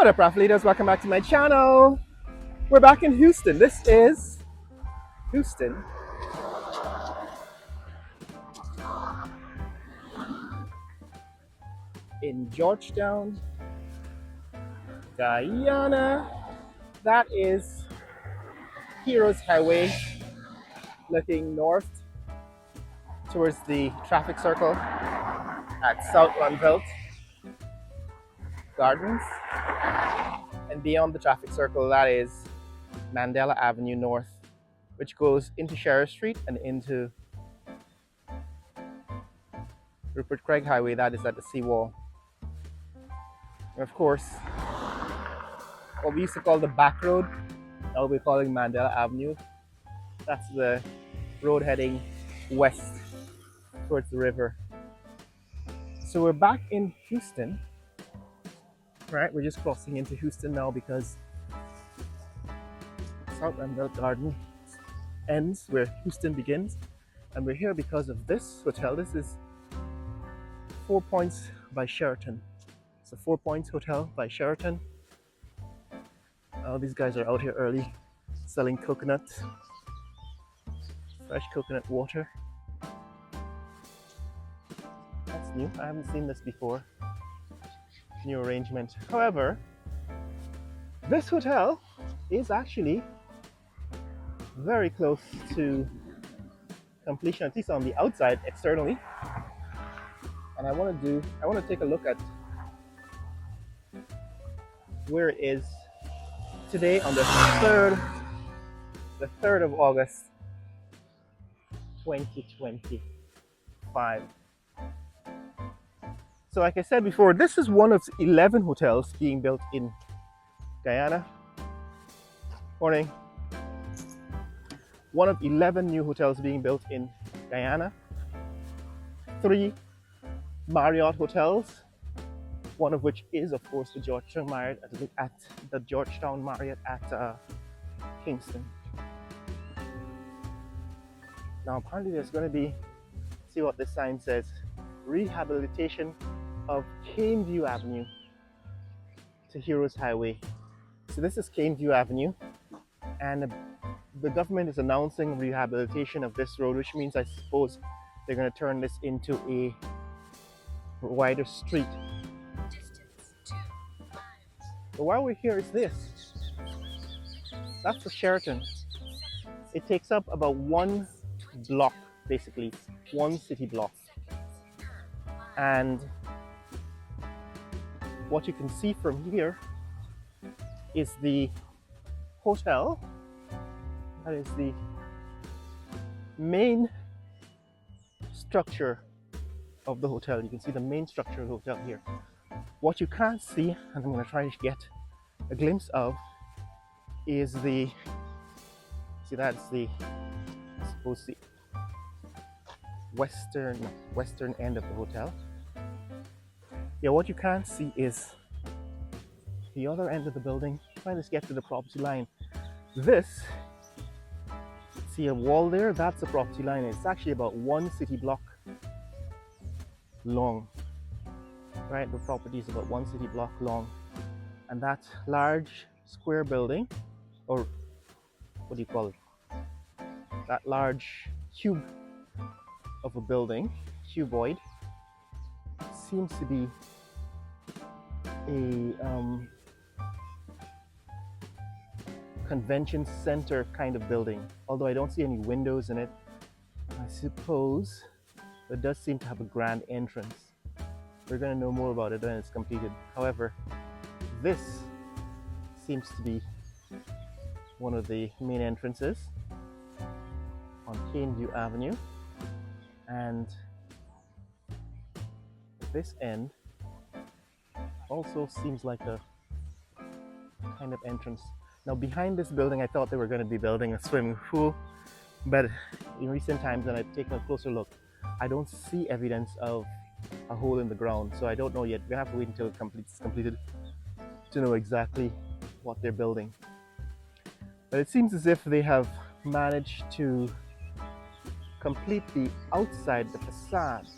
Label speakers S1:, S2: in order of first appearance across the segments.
S1: What up, Athletes? Welcome back to my channel. We're back in Houston. This is Houston. In Georgetown, Guyana. That is Heroes Highway looking north towards the traffic circle at South Roosevelt Gardens. And beyond the traffic circle, that is Mandela Avenue North, which goes into Sheriff Street and into Rupert Craig Highway. That is at the seawall. And of course, what we used to call the back road, now we're calling Mandela Avenue. That's the road heading west towards the river. So we're back in Houston, right? We're just crossing into Houston now because South Roosevelt Garden ends where Houston begins. And we're here because of this hotel. This is 4 Points by Sheraton. It's a 4 Points hotel by Sheraton. These guys are out here early selling coconuts, fresh coconut water. That's new. I haven't seen this before. New arrangement. However, this hotel is actually very close to completion, at least on the outside, externally. And I want to take a look at where it is today on the 3rd of August 2025. So like I said before, this is one of 11 hotels being built in Guyana. Morning. One of 11 new hotels being built in Guyana. 3 Marriott hotels, one of which is, of course, the Georgetown Marriott at Kingston. Now, apparently, there's going to be, see what this sign says, rehabilitation of Caneview Avenue to Heroes Highway. So this is Caneview Avenue, and the government is announcing rehabilitation of this road, which means I suppose they're going to turn this into a wider street. But while we're here, is this. That's the Sheraton. It takes up about one block, basically, one city block. And what you can see from here is the hotel. That is the main structure of the hotel. You can see the main structure of the hotel here. What you can't see, and I'm going to try to get a glimpse of, is the, see, that's the, I suppose, the western end of the hotel. Yeah, what you can't see is the other end of the building. Trying to get to the property line. This, see a wall there? That's the property line. It's actually about one city block long. Right, the property is about one city block long, and that large square building, or what do you call it? That large cube of a building, cuboid, seems to be a convention center kind of building. Although I don't see any windows in it, I suppose it does seem to have a grand entrance. We're going to know more about it when it's completed. However, this seems to be one of the main entrances on Caneview Avenue. And this end also seems like a kind of entrance. Now, behind this building, I thought they were going to be building a swimming pool. But in recent times, when I've taken a closer look, I don't see evidence of a hole in the ground, so I don't know yet. We're gonna have to wait until it's completed to know exactly what they're building. But it seems as if they have managed to complete the outside, the facade,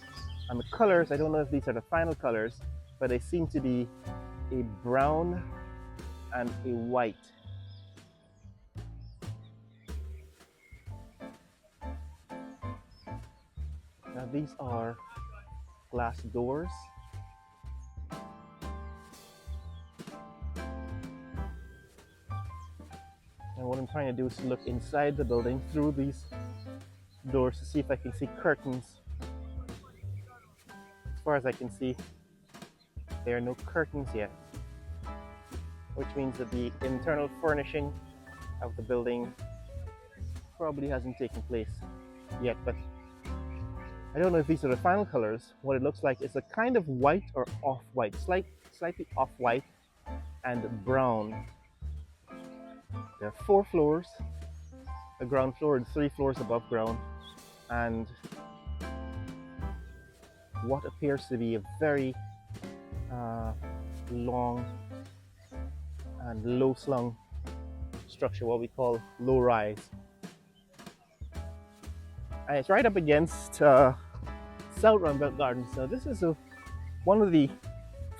S1: and the colors. I don't know if these are the final colors, but they seem to be a brown and a white. Now these are glass doors. And what I'm trying to do is look inside the building through these doors to see if I can see curtains. As far as I can see, there are no curtains yet, which means that the internal furnishing of the building probably hasn't taken place yet. But I don't know if these are the final colors. What it looks like is a kind of white or off-white, slightly off-white and brown. There are 4 floors, the ground floor and 3 floors above ground, and what appears to be a very long and low-slung structure, what we call low-rise. And it's right up against South Ruimveldt Gardens. Now this is one of the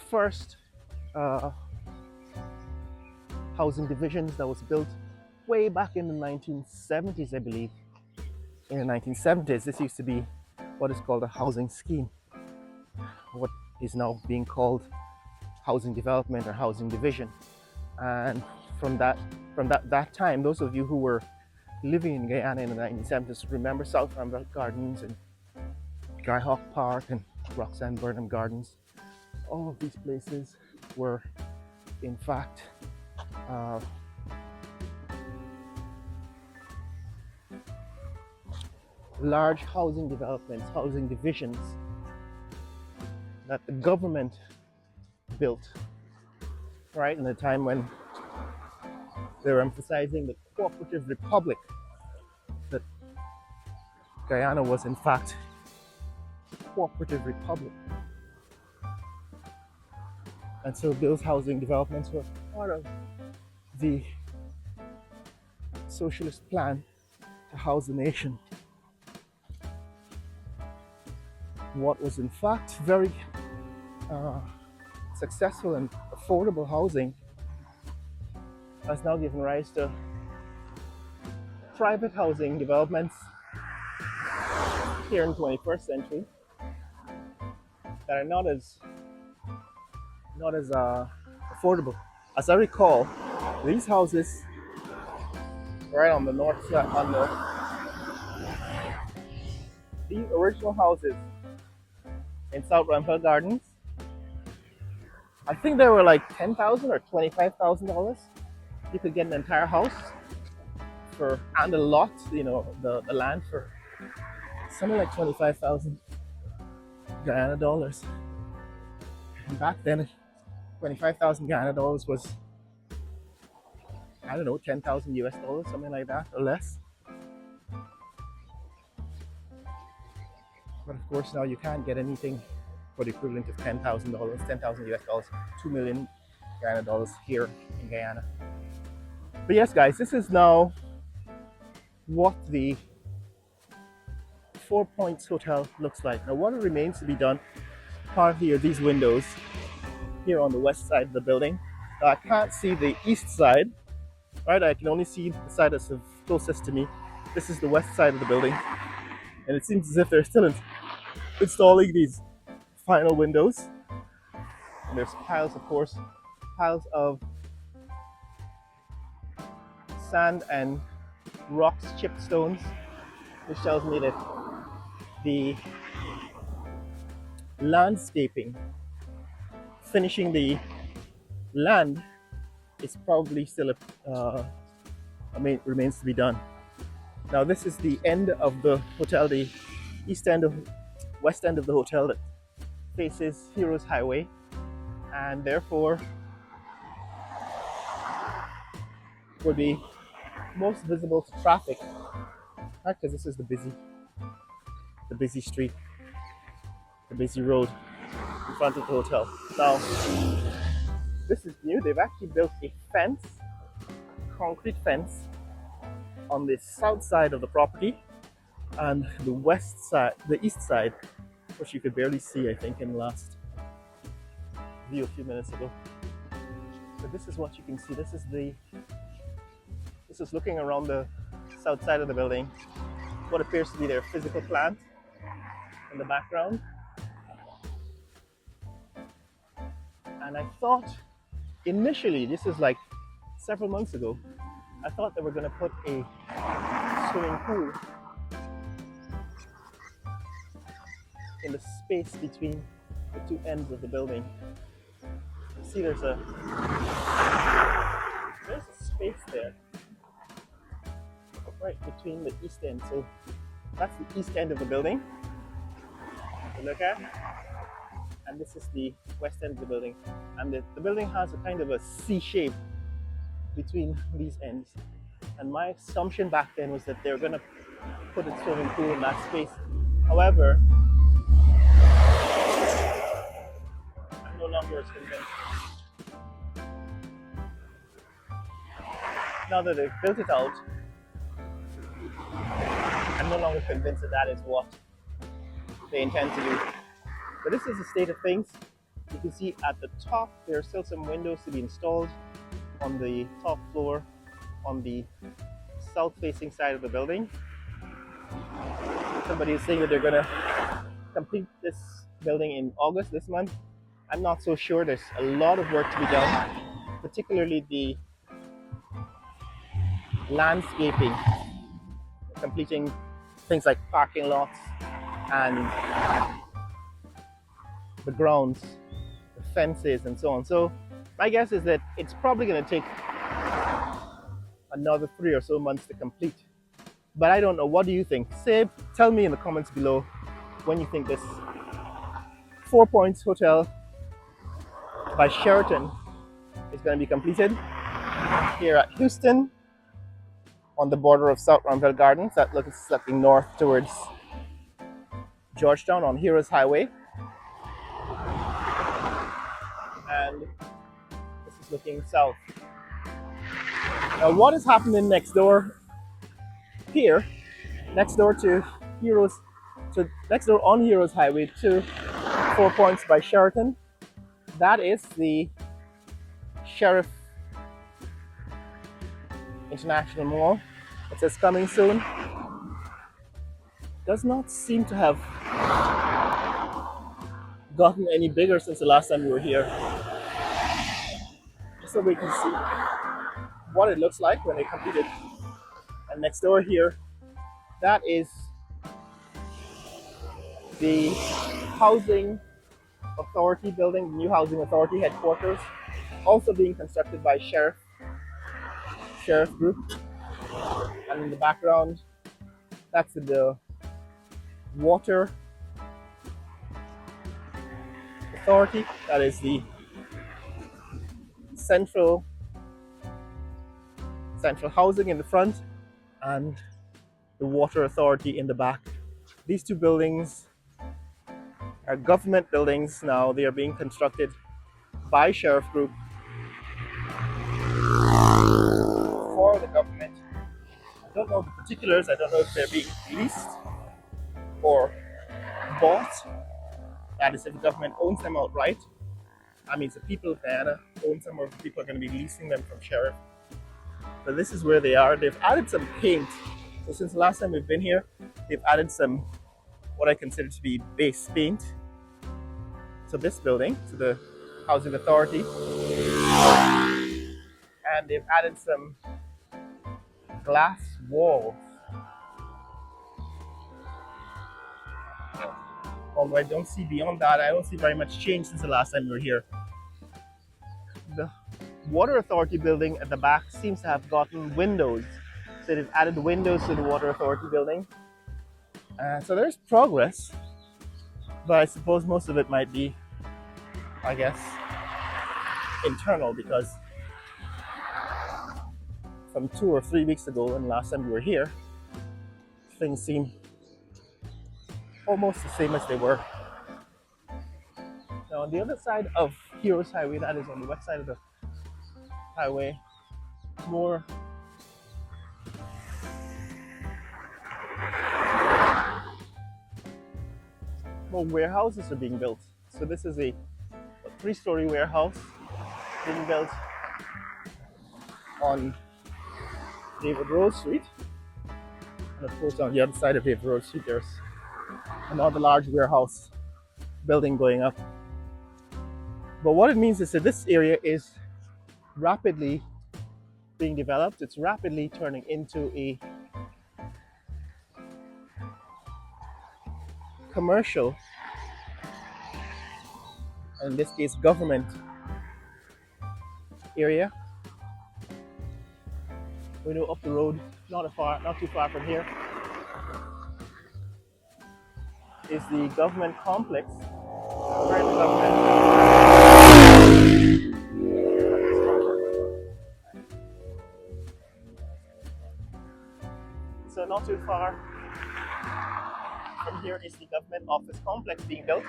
S1: first housing divisions that was built way back in the 1970s, I believe. In the 1970s, this used to be what is called a housing scheme, what is now being called housing development or housing division. And from that time, those of you who were living in Guyana in the 1970s remember South Ruimveldt Gardens and Guy Hawk Park and Roxanne Burnham Gardens. All of these places were, in fact, large housing developments, housing divisions that the government built, right, in the time when they were emphasizing the cooperative republic, that Guyana was in fact a cooperative republic. And so those housing developments were part of the socialist plan to house the nation. What was in fact very successful and affordable housing has now given rise to private housing developments here in the 21st century that are not as affordable. As I recall, these houses right on the north side, these original houses in South Ruimveldt Gardens, I think they were like $10,000 or $25,000. You could get an entire house and a lot, the land for something like 25,000 Guyana dollars. And back then, 25,000 Guyana dollars was, I don't know, 10,000 US dollars, something like that, or less. But of course, now you can't get anything for the equivalent of $10,000, 10,000 US dollars, 2 million Guyana dollars here in Guyana. But yes, guys, this is now what the Four Points Hotel looks like. Now, what remains to be done, partly are these windows here on the west side of the building. Now, I can't see the east side, right? I can only see the side that's closest to me. This is the west side of the building, and it seems as if they're still installing these final windows. And there's piles of sand and rocks, chipped stones, which tells me that the landscaping, finishing the land, is probably still remains to be done. Now this is the end of the hotel, the west end of the hotel that faces Heroes Highway, and therefore would be most visible to traffic, right? Because this is the busy street, the busy road in front of the hotel. Now, this is new. They've actually built a fence, concrete fence, on the south side of the property, and the east side, which you could barely see, I think, in the last view a few minutes ago. So this is what you can see. This is looking around the south side of the building. What appears to be their physical plant in the background. And I thought initially, this is like several months ago, I thought they were going to put a swimming pool in the space between the two ends of the building. You see there's a space there right between the east end. So that's the east end of the building to look at. And this is the west end of the building. And the building has a kind of a C shape between these ends. And my assumption back then was that they were going to put a swimming pool in that space. However, I'm no longer as convinced. Now that they've built it out, I'm no longer convinced that that is what they intend to do. But this is the state of things. You can see at the top there are still some windows to be installed on the top floor on the south facing side of the building. Somebody is saying that they're going to complete this building in August this month. I'm not so sure. There's a lot of work to be done, particularly the landscaping, completing things like parking lots and the grounds, the fences, and so on. So my guess is that it's probably going to take another 3 or so months to complete. But I don't know. What do you think? Tell me in the comments below when you think this 4 Points Hotel by Sheraton is going to be completed here at Houston on the border of South Ruimveldt Gardens. That looks looking north towards Georgetown on Heroes Highway. And this is looking south. Now what is happening next door here, next door on Heroes Highway to 4 Points by Sheraton, that is the Sheriff International Mall. It says coming soon. Does not seem to have gotten any bigger since the last time we were here. Just so we can see what it looks like when they complete it. And next door here, that is the Housing Authority building, the new Housing Authority headquarters, also being constructed by Sheriff Group. And in the background, that's the Water Authority. That is the central housing in the front and the Water Authority in the back. These two buildings are government buildings now. They are being constructed by Sheriff Group for the government. I don't know the particulars. I don't know if they're being leased or bought. That is, if the government owns them outright. That means the people of Guyana own them, or the people are going to be leasing them from Sheriff. But this is where they are. They've added some paint. So since the last time we've been here, they've added some what I consider to be base paint to this building, to the Housing Authority. And they've added some glass walls. Although I don't see beyond that, I don't see very much change since the last time we were here. The Water Authority building at the back seems to have gotten windows. So they've added windows to the Water Authority building. So there's progress, but I suppose most of it might be, I guess, internal, because from 2 or 3 weeks ago, and last time we were here, things seem almost the same as they were. Now on the other side of Heroes Highway, that is on the west side of the highway, more warehouses are being built. So this is a 3-story warehouse being built on David Road Street. And of course, on the other side of David Road Street, there's another large warehouse building going up. But what it means is that this area is rapidly being developed. It's rapidly turning into a commercial, in this case, government area. We know up the road, not too far from here, is the government complex. Where the So not too far from here is the government office complex being built.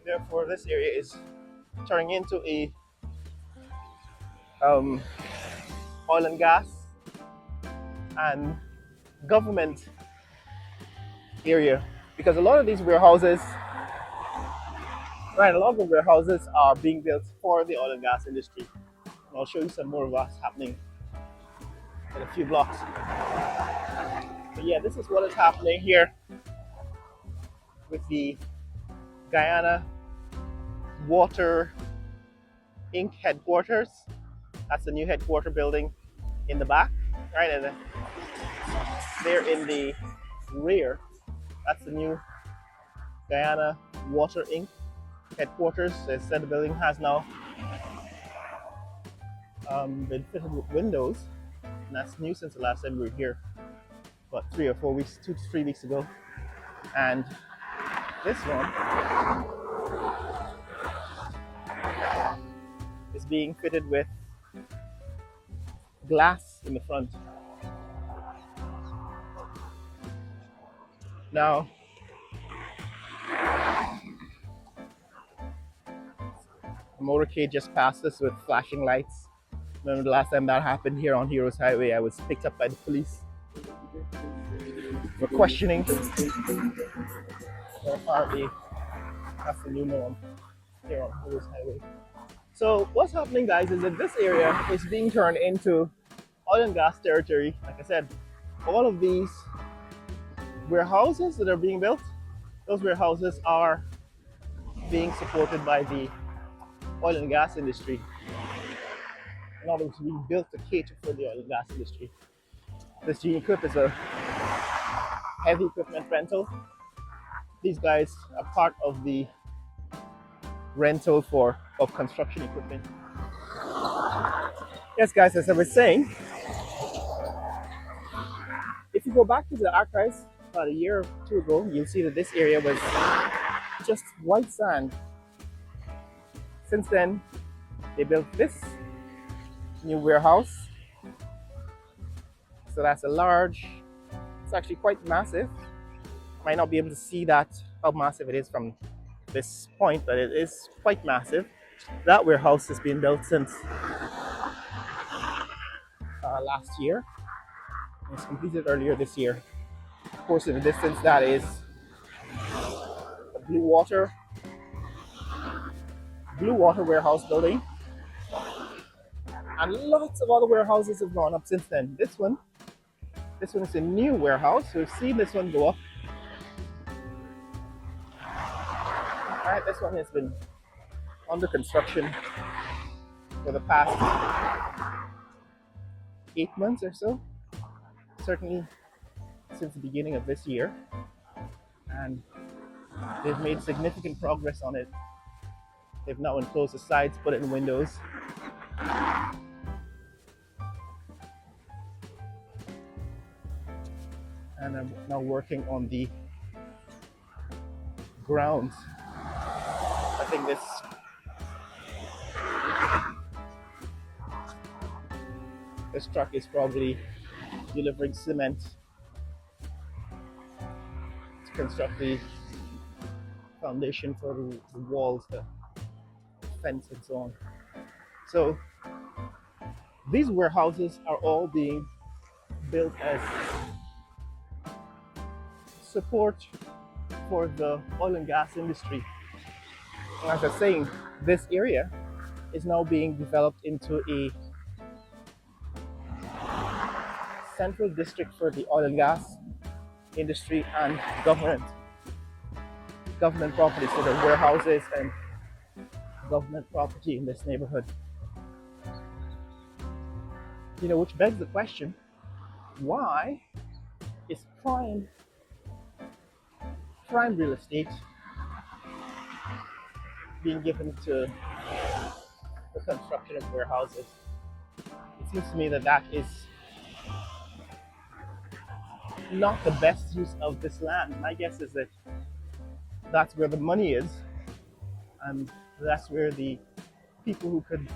S1: Therefore, this area is turning into a oil and gas and government area, because a lot of these warehouses, right, a lot of the warehouses are being built for the oil and gas industry. And I'll show you some more of what's happening in a few blocks. But yeah, this is what is happening here with the Guyana Water Inc. headquarters. That's the new headquarter building in the back, right? And there in the rear, that's the new Guyana Water Inc. headquarters. They said the building has now been fitted with windows, and that's new since the last time we were here, about 3 or 4 weeks, 2 to 3 weeks ago. And this one is being fitted with glass in the front. Now, a motorcade just passed us with flashing lights. Remember the last time that happened here on Heroes Highway, I was picked up by the police for questioning. Apparently, that's the new norm here on Heroes Highway. So what's happening, guys, is that this area is being turned into oil and gas territory. Like I said, all of these warehouses that are being built, those warehouses are being supported by the oil and gas industry. In other words, being built to cater for the oil and gas industry. This Gene-Equip is a heavy equipment rental. These guys are part of the rental of construction equipment. Yes, guys, as I was saying, if you go back to the archives about a year or two ago, you'll see that this area was just white sand. Since then, they built this new warehouse. So that's a large, it's actually quite massive. Might not be able to see that, how massive it is from this point, but it is quite massive. That warehouse has been built since last year. It was completed earlier this year. Of course, in the distance, that is the Blue Water warehouse building. And lots of other warehouses have gone up since then. This one is a new warehouse. We've seen this one go up. All right, this one has been under construction for the past 8 months or so. Certainly since the beginning of this year. And they've made significant progress on it. They've now enclosed the sides, put it in windows. And I'm now working on the grounds. I think this truck is probably delivering cement to construct the foundation for the walls, the fence, and so on. So these warehouses are all being built as support for the oil and gas industry. And as I was saying, this area is now being developed into a central district for the oil and gas industry and government property, so the warehouses and government property in this neighborhood. Which begs the question, why is prime real estate being given to the construction of warehouses? It seems to me that that is not the best use of this land. My guess is that that's where the money is, and that's where the people who could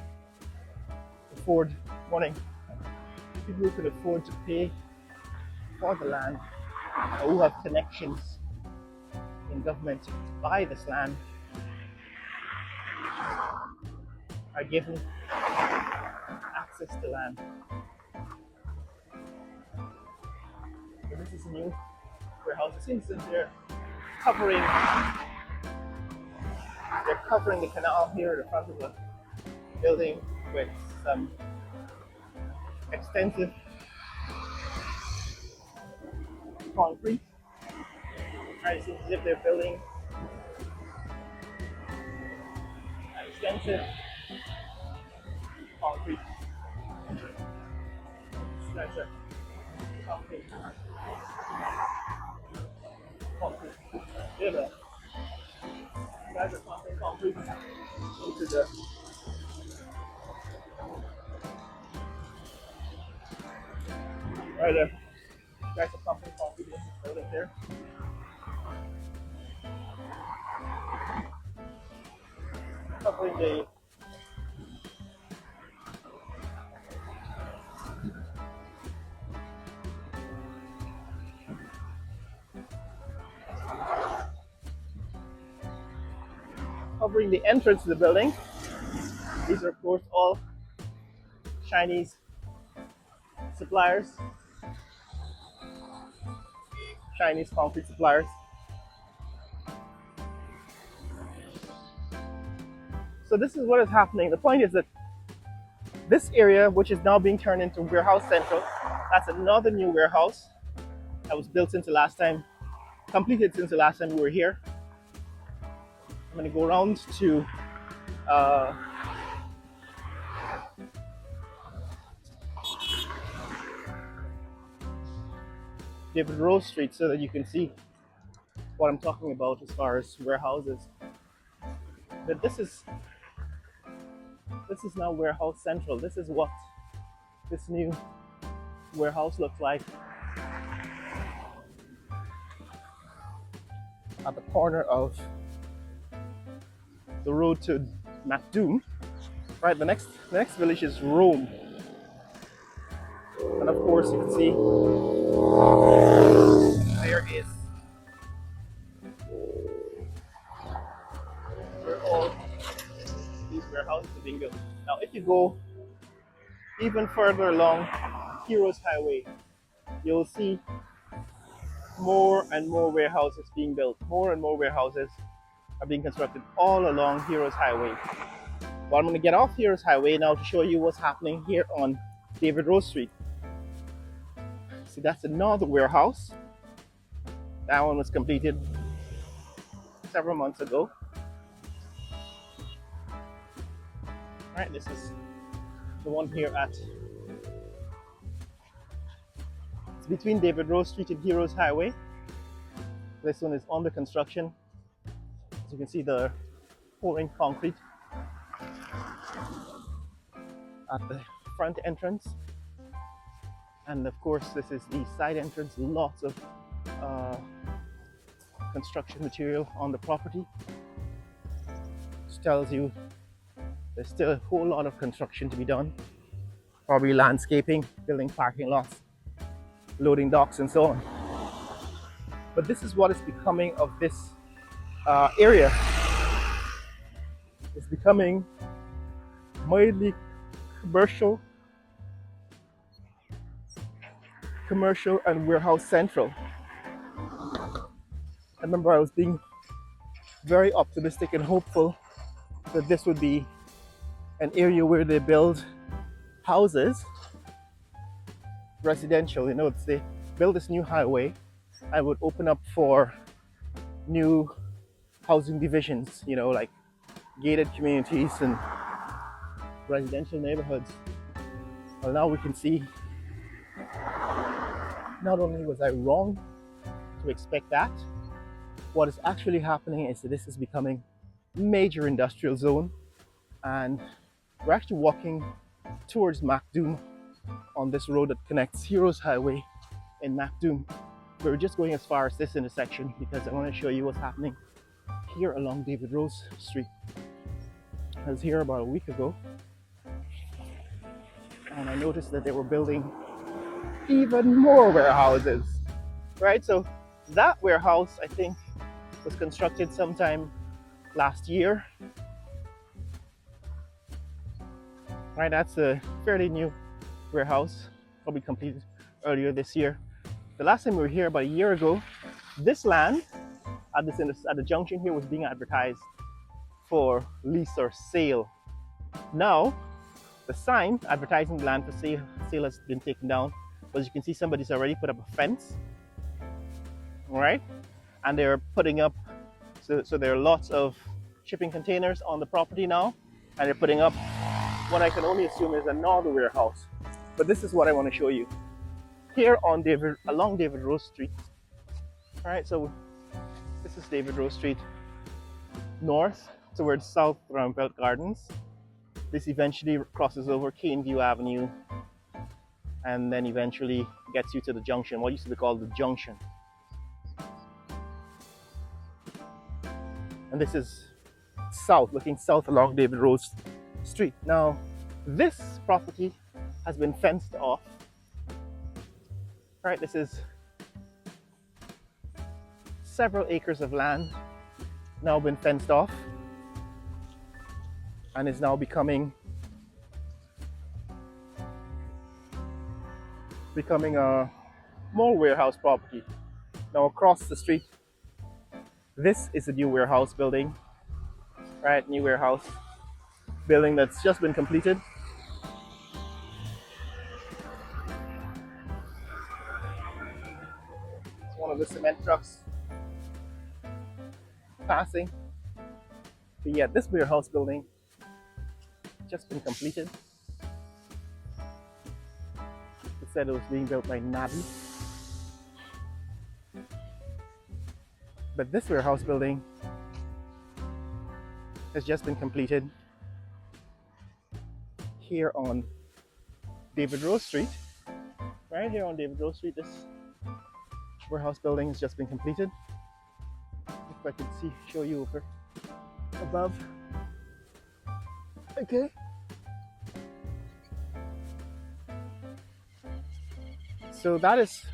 S1: afford money, people who could afford to pay for the land, or who have connections in government to buy this land, are given access to land. So this is a new warehouse. It seems that they're covering the canal here at the front of the building with some extensive concrete. It seems as if they're building extensive concrete structure. Concrete. Yeah, guys are pumping concrete into the right there. Guys are pumping concrete into the building there. Covering the entrance to the building. These are of course all Chinese suppliers, Chinese concrete suppliers. So this is what is happening. The point is that this area, which is now being turned into Warehouse Central, that's another new warehouse that was built since the last time, completed since the last time we were here. I'm going to go around to David Rose Street so that you can see what I'm talking about as far as warehouses. But this is now Warehouse Central. This is what this new warehouse looks like at the corner of the road to Macdoom. Right, the next village is Rome, and of course you can see there is where all these warehouses are being built. Now, if you go even further along Heroes Highway, you'll see more and more warehouses being built. More and more warehouses are being constructed all along Heroes Highway. Well, I'm going to get off Heroes Highway now to show you what's happening here on David Rose Street. See, that's another warehouse. That one was completed several months ago. All right, this is the one here it's between David Rose Street and Heroes Highway. This one is under construction. As you can see, the pouring concrete at the front entrance. And of course, this is the side entrance. Lots of construction material on the property, which tells you there's still a whole lot of construction to be done. Probably landscaping, building parking lots, loading docks, and so on. But this is what is becoming of this area. It's becoming mildly commercial and warehouse central. I remember I was being very optimistic and hopeful that this would be an area where they build houses, residential. You know, they build this new highway and would open up for new housing divisions, you know, like gated communities and residential neighborhoods. Well, now we can see not only was I wrong to expect that, what is actually happening is that this is becoming major industrial zone, and we're actually walking towards Macdoom on this road that connects Heroes Highway in Macdoom. We're just going as far as this intersection because I want to show you what's happening here along David Rose Street. I was here about a week ago and I noticed that they were building even more warehouses, right? So that warehouse, I think, was constructed sometime last year, right? That's a fairly new warehouse, probably completed earlier this year. The last time we were here about a year ago, this land at the junction here was being advertised for lease or sale. Now, the sign advertising the land for sale has been taken down, but as you can see, somebody's already put up a fence, right? And they're putting up, so there are lots of shipping containers on the property now, and they're putting up what I can only assume is another warehouse. But this is what I want to show you here on along David Rose Street. All right, so this is David Rose Street north towards South Roundbelt Gardens. This eventually crosses over Caneview Avenue and then eventually gets you to the junction, what used to be called the junction. And this is south, looking south along David Rose Street. Now, this property has been fenced off. Right, this is several acres of land now been fenced off and is now becoming a more warehouse property. Now across the street, this is a new warehouse building, right? New warehouse building that's just been completed. It's one of the cement trucks passing. But yeah, this warehouse building just been completed. It said it was being built by Navi. But this warehouse building has just been completed here on David Rose Street. Right here on David Rose Street, this warehouse building has just been completed. If I could show you over above. Okay. So that's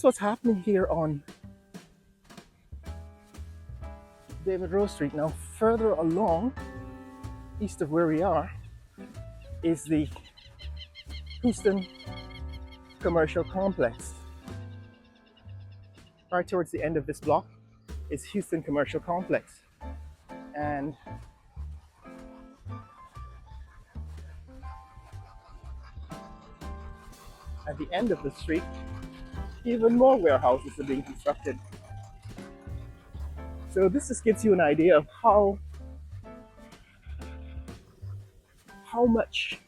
S1: what's happening here on David Rose Street. Now further along, east of where we are, is the Houston Commercial Complex. Right towards the end of this block is Houston Commercial Complex. And at the end of the street, even more warehouses are being constructed. So this just gives you an idea of how much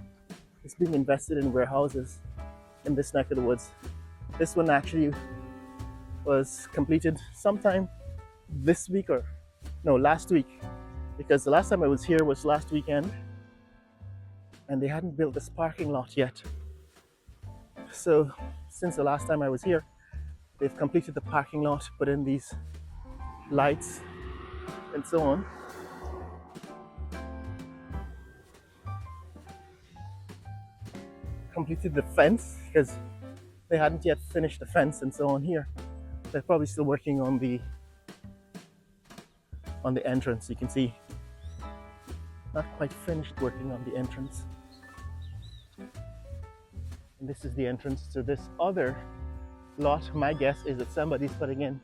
S1: is being invested in warehouses in this neck of the woods. This one actually was completed sometime this week, or no, last week, because the last time I was here was last weekend and they hadn't built this parking lot yet. So since the last time I was here, they've completed the parking lot, put in these lights and so on. Completed the fence because they hadn't yet finished the fence and so on here. They're probably still working on the entrance. You can see not quite finished working on the entrance. And this is the entrance to this other lot. My guess is that somebody's putting in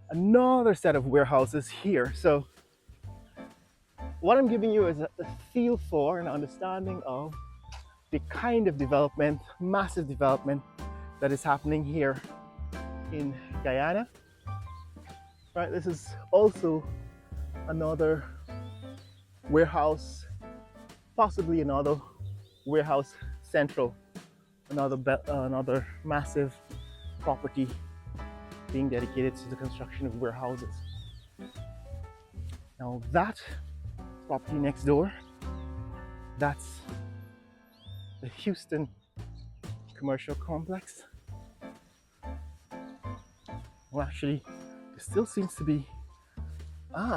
S1: another set of warehouses here. So what I'm giving you is a feel for and understanding of the kind of development, massive development that is happening here in Guyana. Right, this is also another warehouse, possibly another warehouse central, another massive property being dedicated to the construction of warehouses. Now that property next door, that's the Houston Commercial Complex. Well, actually, there still seems to be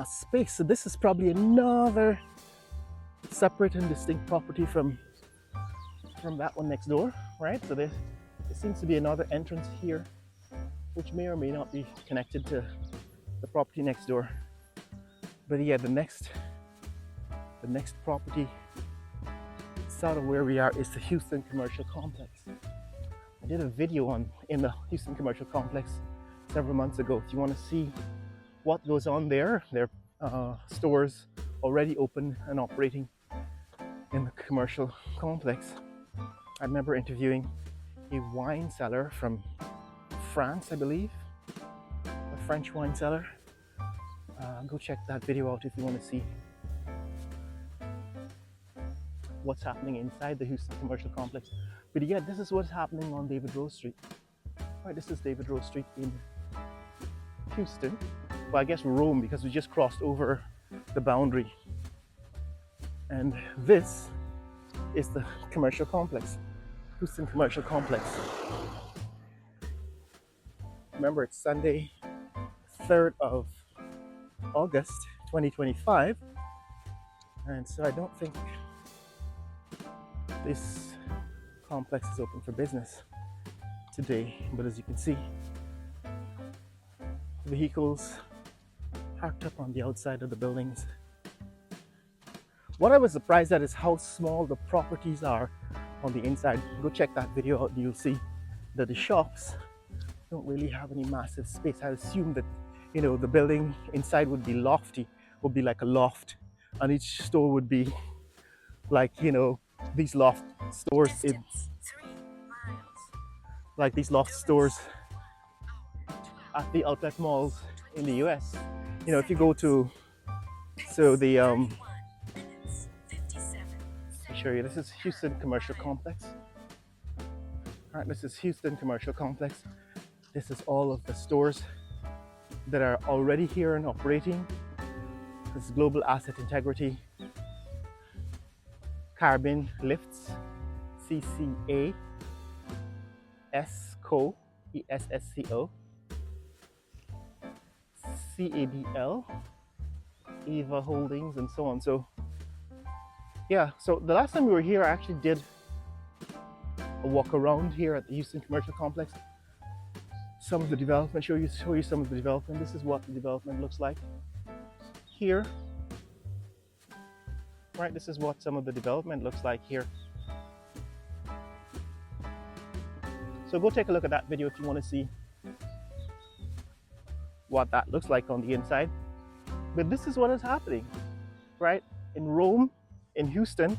S1: space. So this is probably another separate and distinct property from that one next door, right? So there seems to be another entrance here, which may or may not be connected to the property next door. But yeah, the next property south of where we are is the Houston Commercial Complex. I did a video in the Houston Commercial Complex several months ago. If you want to see what goes on there, there are stores already open and operating in the commercial complex. I remember interviewing a wine seller from France, I believe, a French wine seller. Go check that video out if you want to see what's happening inside the Houston Commercial Complex. But yeah, this is what's happening on David Rose Street. Right, this is David Rose Street in Houston. Well, I guess Rome, because we just crossed over the boundary. And this is the commercial complex, Houston Commercial Complex. Remember, it's Sunday, 3rd of August, 2025. And so I don't think this complex is open for business today. But as you can see, vehicles parked up on the outside of the buildings. What I was surprised at is how small the properties are on the inside. Go check that video out and you'll see that the shops don't really have any massive space. I assume that, the building inside would be lofty, would be like a loft, and each store would be like, these loft stores like these loft stores at the outlet malls in the US. If you go to, let me show you, this is Houston Commercial Complex. All right, this is Houston Commercial Complex. This is all of the stores that are already here and operating. This is Global Asset Integrity, Carbon Lifts, CCA, ESCO, ESSCO, CABL, Eva Holdings, and so on. So yeah, so the last time we were here, I actually did a walk around here at the Houston Commercial Complex. Some of the development, show you some of the development. This is what the development looks like here. Right, this is what some of the development looks like here. So go take a look at that video if you want to see what that looks like on the inside. But this is what is happening, right? In Rome, in Houston,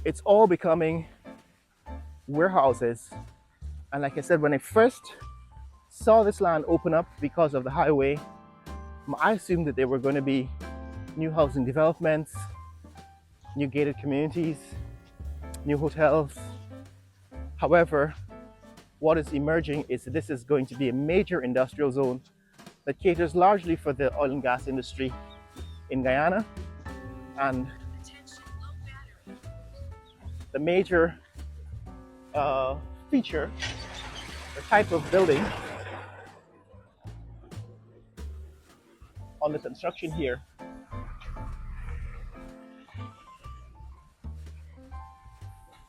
S1: it's all becoming warehouses. And like I said, when I first saw this land open up because of the highway, I assumed that there were going to be new housing developments, new gated communities, new hotels. However, what is emerging is that this is going to be a major industrial zone that caters largely for the oil and gas industry in Guyana. And the major feature or type of building on the construction here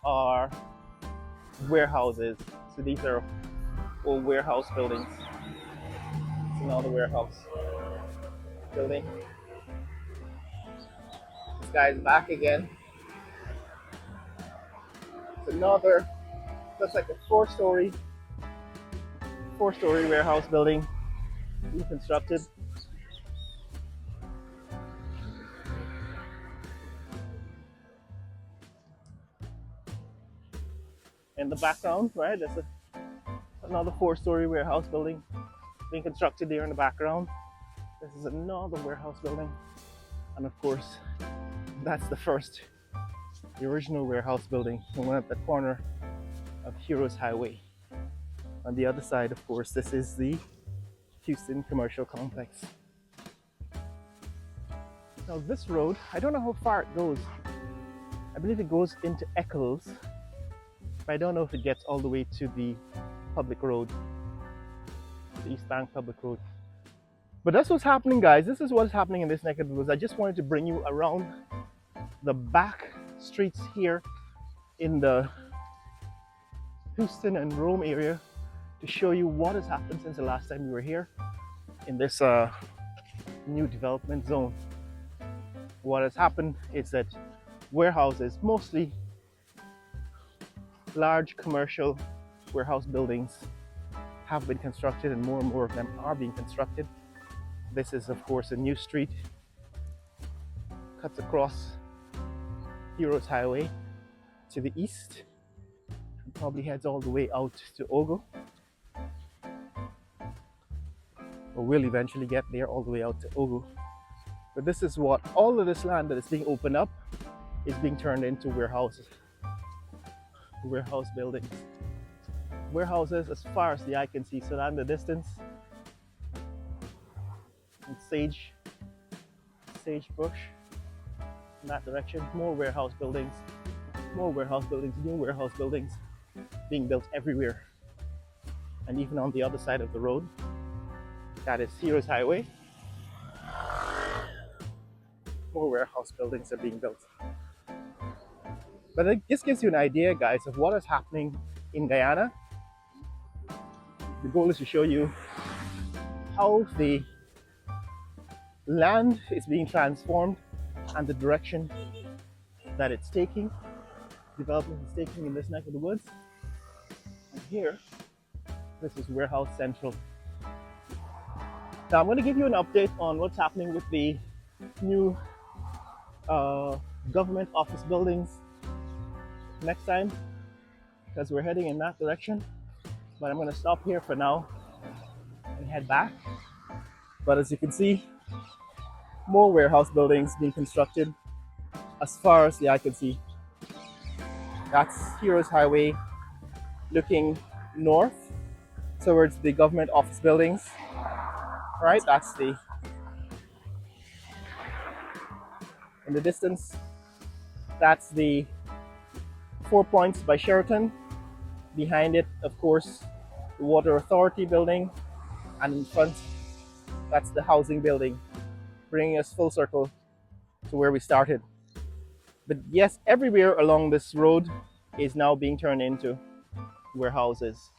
S1: are warehouses. So these are all warehouse buildings. It's another warehouse building. This guy's back again. It's another, looks like a four-story warehouse building being constructed. in the background, right? There's another 4-story warehouse building being constructed there in the background. This is another warehouse building. And of course, that's the original warehouse building, the one at the corner of Heroes Highway. On the other side, of course, this is the Houston Commercial Complex. Now this road, I don't know how far it goes. I believe it goes into Eccles, but I don't know if it gets all the way to the public road, the East Bank Public Road. But that's what's happening, guys. This is what's happening in this neck of the woods. I just wanted to bring you around the back streets here in the Houston and Rome area to show you what has happened since the last time we were here in this new development zone. What has happened is that warehouses, mostly large commercial warehouse buildings, have been constructed, and more of them are being constructed. This is, of course, a new street, cuts across Heroes Highway to the east, and probably heads all the way out to Ogle. Or will eventually get there all the way out to Ogle. But this is what all of this land that is being opened up is being turned into warehouses. Warehouse buildings. Warehouses as far as the eye can see. So that in the distance, and sagebush in that direction. More warehouse buildings, new warehouse buildings being built everywhere. And even on the other side of the road, that is Heroes Highway, more warehouse buildings are being built. But this gives you an idea, guys, of what is happening in Guyana. The goal is to show you how the land is being transformed and the direction that it's taking, development is taking in this neck of the woods. And here, this is Warehouse Central. Now I'm going to give you an update on what's happening with the new government office buildings next time, because we're heading in that direction. But I'm going to stop here for now and head back. But as you can see, more warehouse buildings being constructed as far as the eye can see. That's Heroes Highway looking north towards the government office buildings. Right, that's in the distance, that's the 4 Points by Sheraton. Behind it, of course, the Water Authority building, and in front, that's the housing building, bringing us full circle to where we started. But yes, everywhere along this road is now being turned into warehouses.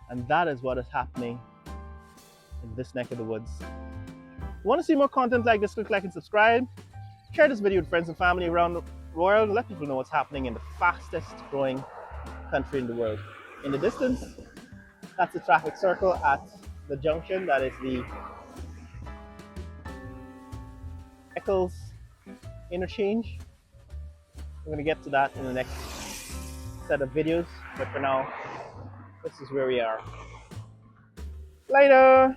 S1: And that is what is happening in this neck of the woods. If you want to see more content like this, click like and subscribe. Share this video with friends and family around the world, and let people know what's happening in the fastest growing country in the world. In the distance, that's the traffic circle at the junction. That is the Eccles interchange. We're going to get to that in the next set of videos, but for now, this is where we are. Later!